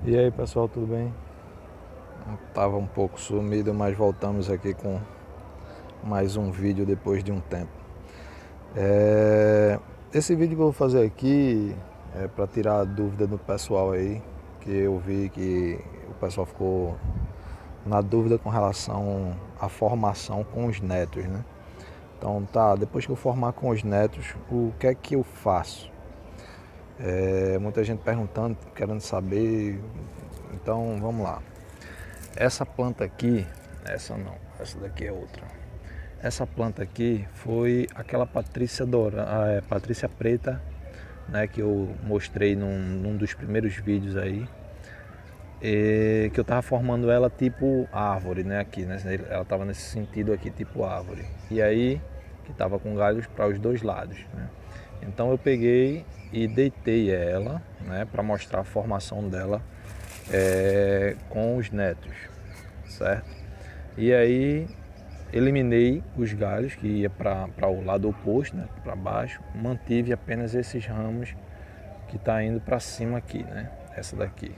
E aí pessoal, tudo bem? Tava um pouco sumido, mas voltamos aqui com mais um vídeo depois de um tempo. Esse vídeo que eu vou fazer aqui é para tirar a dúvida do pessoal aí, que eu vi que o pessoal ficou na dúvida com relação à formação com os netos, né? Então tá, depois que eu formar com os netos, o que é que eu faço? Muita gente perguntando, querendo saber, então vamos lá. Essa planta aqui, essa não, essa daqui é outra. Essa planta aqui foi aquela Patrícia preta, né, que eu mostrei num dos primeiros vídeos aí, que eu tava formando ela tipo árvore, né, aqui, né, ela tava nesse sentido aqui tipo árvore. E aí que tava com galhos para os dois lados, né? Então eu peguei e deitei ela, né, para mostrar a formação dela com os netos, certo? E aí eliminei os galhos que ia para o lado oposto, né, para baixo, mantive apenas esses ramos que está indo para cima aqui, né? Essa daqui,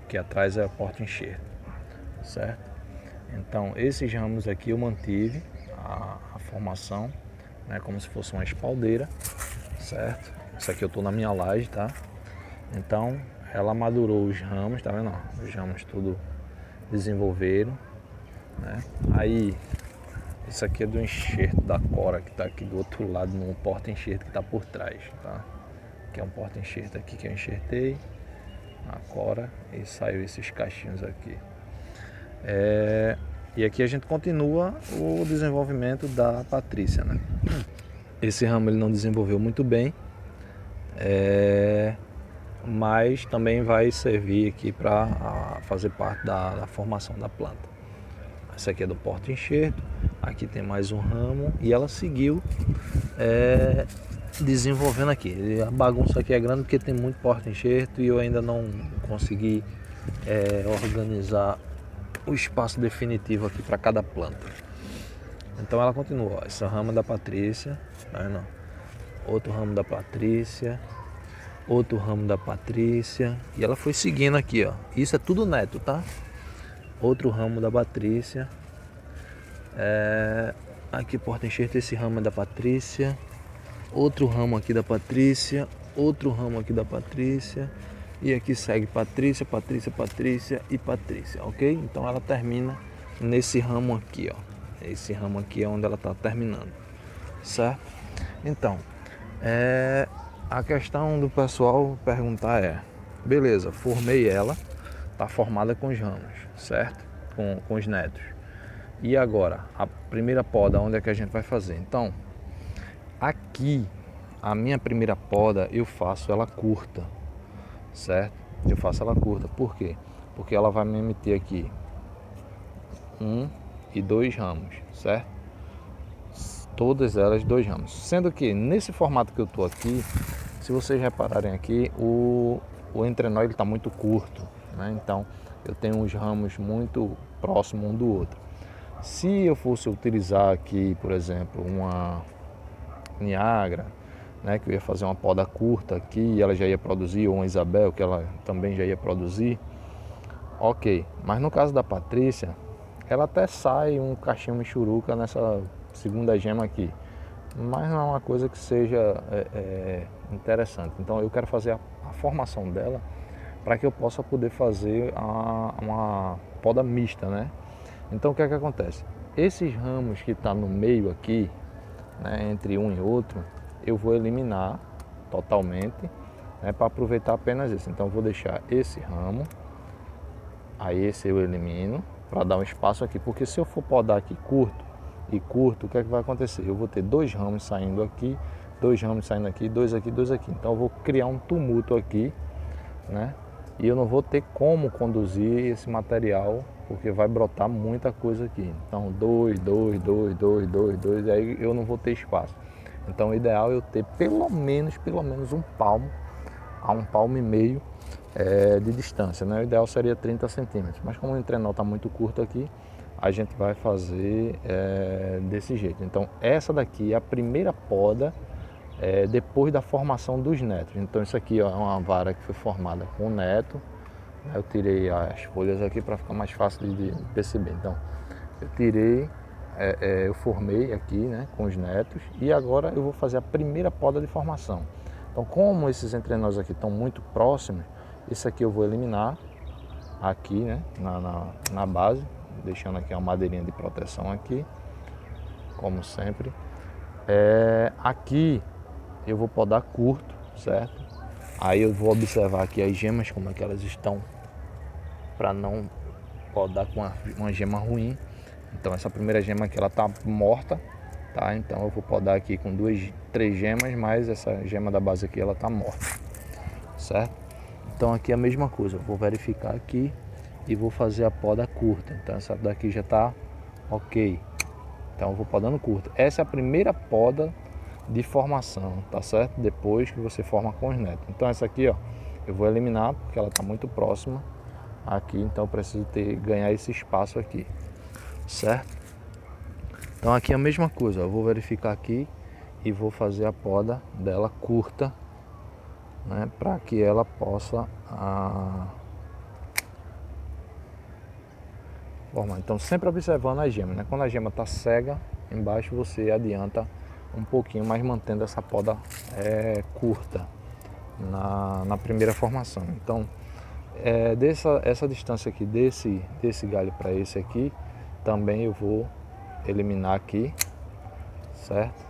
que atrás é a porta-enxerto, certo? Então esses ramos aqui eu mantive a formação, né, como se fosse uma espaldeira, certo? Isso aqui eu estou na minha laje, tá? Então ela madurou os ramos, tá vendo? Os ramos tudo desenvolveram, né? Aí isso aqui é do enxerto da cora que está aqui do outro lado, no porta-enxerto que está por trás, tá? Que é um porta-enxerto aqui que eu enxertei a cora e saiu esses cachinhos aqui. E aqui a gente continua o desenvolvimento da Patrícia, né? Esse ramo ele não desenvolveu muito bem, mas também vai servir aqui para fazer parte da formação da planta. Essa aqui é do porta-enxerto, aqui tem mais um ramo e ela seguiu desenvolvendo aqui. A bagunça aqui é grande porque tem muito porta-enxerto e eu ainda não consegui organizar o espaço definitivo aqui para cada planta. Então ela continua, ó, esse ramo da Patrícia, tá vendo? Outro ramo da Patrícia, outro ramo da Patrícia, e ela foi seguindo aqui, ó. Isso é tudo neto, tá? Outro ramo da Patrícia, aqui porta-enxerto, esse ramo é da Patrícia, outro ramo aqui da Patrícia, outro ramo aqui da Patrícia, e aqui segue Patrícia, Patrícia, Patrícia e Patrícia, ok? Então ela termina nesse ramo aqui, ó. Esse ramo aqui é onde ela está terminando, certo? Então, a questão do pessoal perguntar beleza, formei ela, tá formada com os ramos, certo? Com os netos. E agora, a primeira poda, onde é que a gente vai fazer? Então, aqui, a minha primeira poda, eu faço ela curta, certo? Eu faço ela curta, por quê? Porque ela vai me emitir aqui 1 e 2 ramos, certo? Todas elas 2 ramos. Sendo que nesse formato que eu tô aqui, se vocês repararem aqui, o entrenó ele tá muito curto, né? Então eu tenho uns ramos muito próximos um do outro. Se eu fosse utilizar aqui, por exemplo, uma Niagara, né, que eu ia fazer uma poda curta aqui e ela já ia produzir, ou uma Isabel que ela também já ia produzir, ok. Mas no caso da Patrícia, ela até sai um cachinho michuruca nessa segunda gema aqui, mas não é uma coisa que seja interessante. Então eu quero fazer a formação dela para que eu possa poder fazer uma poda mista, né? Então o que é que acontece? Esses ramos que estão no meio aqui, né, entre um e outro, eu vou eliminar totalmente, né, para aproveitar apenas esse. Então eu vou deixar esse ramo, aí esse eu elimino para dar um espaço aqui, porque se eu for podar aqui curto e curto, o que é que vai acontecer? Eu vou ter 2 ramos saindo aqui, 2 ramos saindo aqui, 2 aqui, 2 aqui. Então eu vou criar um tumulto aqui, né? E eu não vou ter como conduzir esse material, porque vai brotar muita coisa aqui. Então 2, 2, 2, 2, 2, 2, aí eu não vou ter espaço. Então o ideal é eu ter pelo menos um palmo a um palmo e meio de distância, né? O ideal seria 30 centímetros, mas como o entrenol está muito curto aqui, a gente vai fazer desse jeito. Então essa daqui é a primeira poda depois da formação dos netos. Então isso aqui ó, é uma vara que foi formada com o neto, Eu tirei as folhas aqui para ficar mais fácil de perceber. Então, eu tirei, eu formei aqui, né, com os netos, e agora eu vou fazer a primeira poda de formação. Então, como esses entrenós aqui estão muito próximos, esse aqui eu vou eliminar aqui, né, na base, deixando aqui uma madeirinha de proteção aqui, como sempre. Aqui eu vou podar curto, certo? Aí eu vou observar aqui as gemas, como é que elas estão, para não podar com uma gema ruim. Então essa primeira gema aqui ela tá morta, tá? Então eu vou podar aqui com 2, 3 gemas, mas essa gema da base aqui ela tá morta, certo? Então aqui é a mesma coisa, eu vou verificar aqui e vou fazer a poda curta. Então essa daqui já tá ok, então eu vou podando curto. Essa é a primeira poda de formação, tá certo? Depois que você forma com os netos. Então essa aqui, ó, eu vou eliminar porque ela tá muito próxima aqui, então eu preciso ganhar esse espaço aqui, certo? Então aqui é a mesma coisa, eu vou verificar aqui e vou fazer a poda dela curta, né, para que ela possa formar. Então sempre observando a gema, né? Quando a gema está cega, embaixo você adianta um pouquinho, mas mantendo essa poda curta na primeira formação. Então essa distância aqui desse galho para esse aqui, também eu vou eliminar aqui, certo?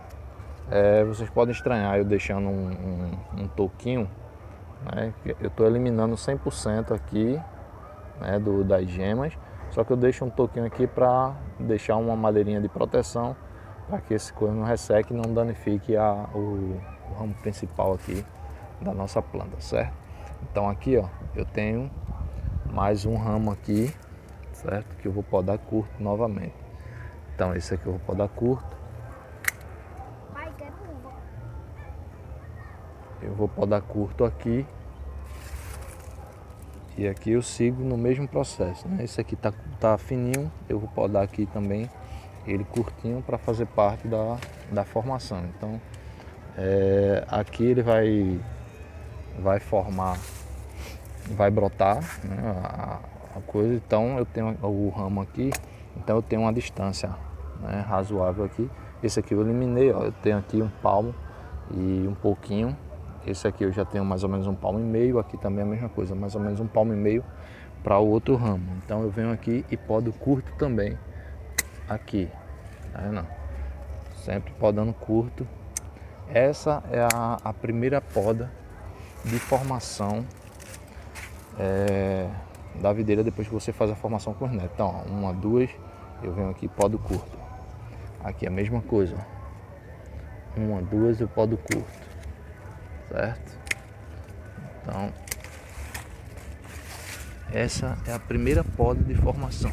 Vocês podem estranhar eu deixando um toquinho, né? Eu estou eliminando 100% aqui, né, das gemas, só que eu deixo um toquinho aqui para deixar uma madeirinha de proteção, para que esse coisa não resseque e não danifique o ramo principal aqui da nossa planta, certo? Então aqui, ó, eu tenho mais um ramo aqui, certo? Que eu vou podar curto novamente. Então esse aqui eu vou podar curto. Eu vou podar curto aqui. E aqui eu sigo no mesmo processo, né? Esse aqui tá fininho, eu vou podar aqui também ele curtinho para fazer parte da formação. Então aqui ele vai formar, vai brotar, né, a coisa. Então eu tenho o ramo aqui, então eu tenho uma distância, né, razoável aqui. Esse aqui eu eliminei, ó, eu tenho aqui um palmo e um pouquinho. Esse aqui eu já tenho mais ou menos um palmo e meio, aqui também é a mesma coisa, mais ou menos um palmo e meio para o outro ramo. Então eu venho aqui e podo curto também aqui, não, sempre podando curto. Essa é a primeira poda de formação da videira depois que você faz a formação com os netos. Então, ó, 1, 2, eu venho aqui e podo curto. Aqui é a mesma coisa, 1, 2, eu podo curto, certo? Então, essa é a primeira poda de formação.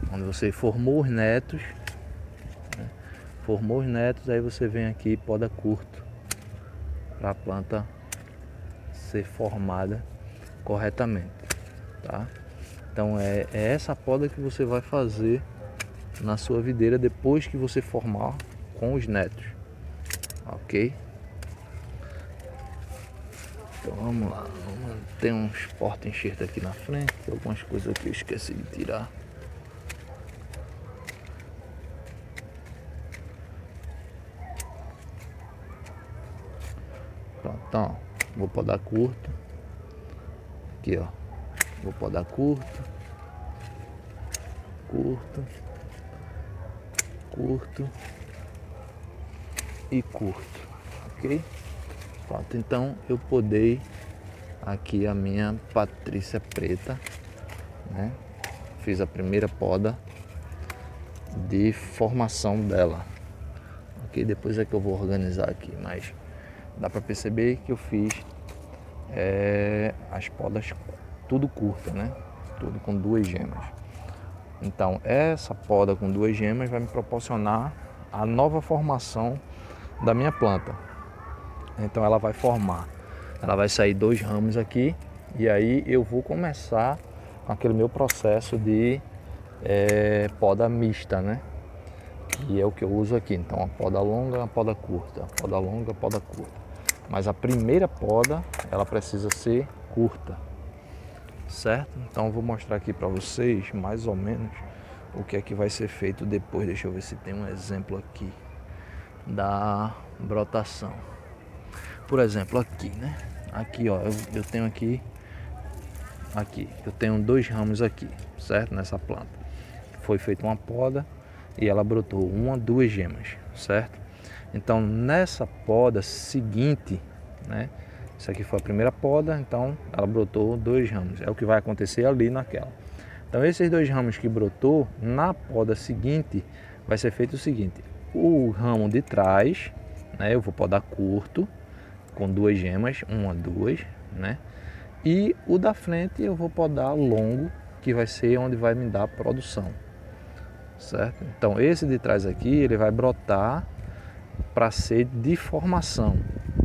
Quando você formou os netos, né? Formou os netos, aí você vem aqui e poda curto para a planta ser formada corretamente, tá? Então é essa poda que você vai fazer na sua videira depois que você formar com os netos, ok? Então vamos lá, tem uns porta-enxerto aqui na frente, algumas coisas que eu esqueci de tirar. Pronto, então, vou podar curto. Aqui, ó, vou podar curto, curto, curto e curto, ok? Pronto, então eu podei aqui a minha Patrícia preta, né? Fiz a primeira poda de formação dela, ok? Depois é que eu vou organizar aqui, mas dá para perceber que eu fiz as podas tudo curta, né? Tudo com 2 gemas. Então essa poda com 2 gemas vai me proporcionar a nova formação da minha planta. Então ela vai formar, ela vai sair 2 ramos aqui, e aí eu vou começar com aquele meu processo de poda mista, né? E é o que eu uso aqui. Então a poda longa, a poda curta, a poda longa, a poda curta. Mas a primeira poda ela precisa ser curta, certo? Então eu vou mostrar aqui para vocês mais ou menos o que é que vai ser feito depois. Deixa eu ver se tem um exemplo aqui da brotação. Por exemplo, aqui, né? Aqui, ó, eu tenho aqui eu tenho 2 ramos aqui, certo? Nessa planta. Foi feita uma poda e ela brotou 1, 2 gemas, certo? Então nessa poda seguinte, né? Isso aqui foi a primeira poda, então ela brotou 2 ramos. É o que vai acontecer ali naquela. Então esses 2 ramos que brotou, na poda seguinte, vai ser feito o seguinte: o ramo de trás, né? Eu vou podar curto, com 2 gemas, 1, 2, né? E o da frente eu vou podar longo, que vai ser onde vai me dar produção, certo? Então esse de trás aqui, ele vai brotar para ser de formação.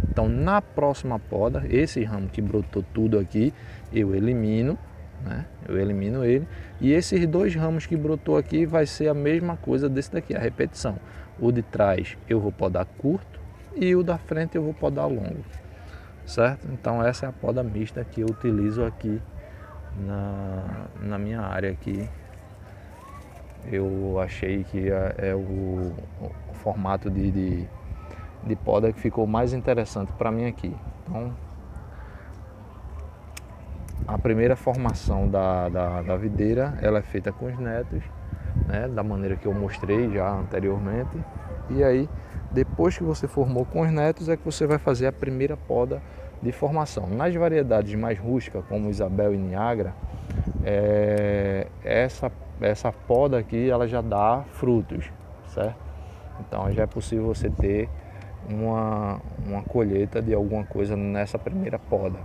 Então na próxima poda, esse ramo que brotou tudo aqui, eu elimino, né? Eu elimino ele, e esses 2 ramos que brotou aqui vai ser a mesma coisa desse daqui, a repetição. O de trás eu vou podar curto e o da frente eu vou podar longo, certo? Então essa é a poda mista que eu utilizo aqui na minha área aqui. Eu achei que é o formato de poda que ficou mais interessante para mim aqui. Então a primeira formação da videira, ela é feita com os netos, né, da maneira que eu mostrei já anteriormente. E aí, depois que você formou com os netos, é que você vai fazer a primeira poda de formação. Nas variedades mais rústicas, como Isabel e Niagara, essa poda aqui, ela já dá frutos, certo? Então já é possível você ter uma colheita de alguma coisa nessa primeira poda.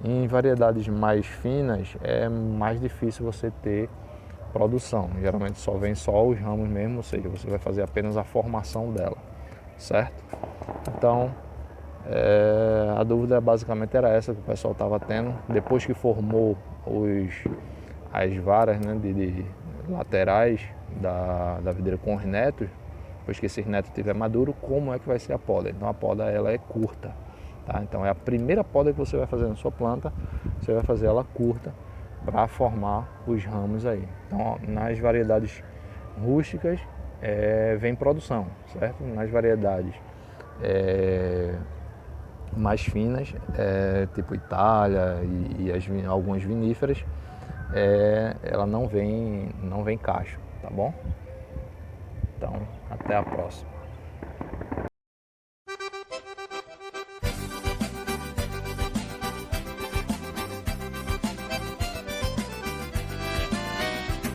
Em variedades mais finas é mais difícil você ter produção. Geralmente só vem só os ramos mesmo, ou seja, você vai fazer apenas a formação dela, certo? Então a dúvida basicamente era essa que o pessoal estava tendo. Depois que formou as varas, né, de laterais da videira com os netos, depois que esses netos estiver maduro, como é que vai ser a poda? Então a poda ela é curta. Tá? Então é a primeira poda que você vai fazer na sua planta, você vai fazer ela curta para formar os ramos aí. Então ó, nas variedades rústicas vem produção, certo? Nas variedades mais finas, tipo Itália e algumas viníferas, ela não vem cacho, tá bom? Então até a próxima.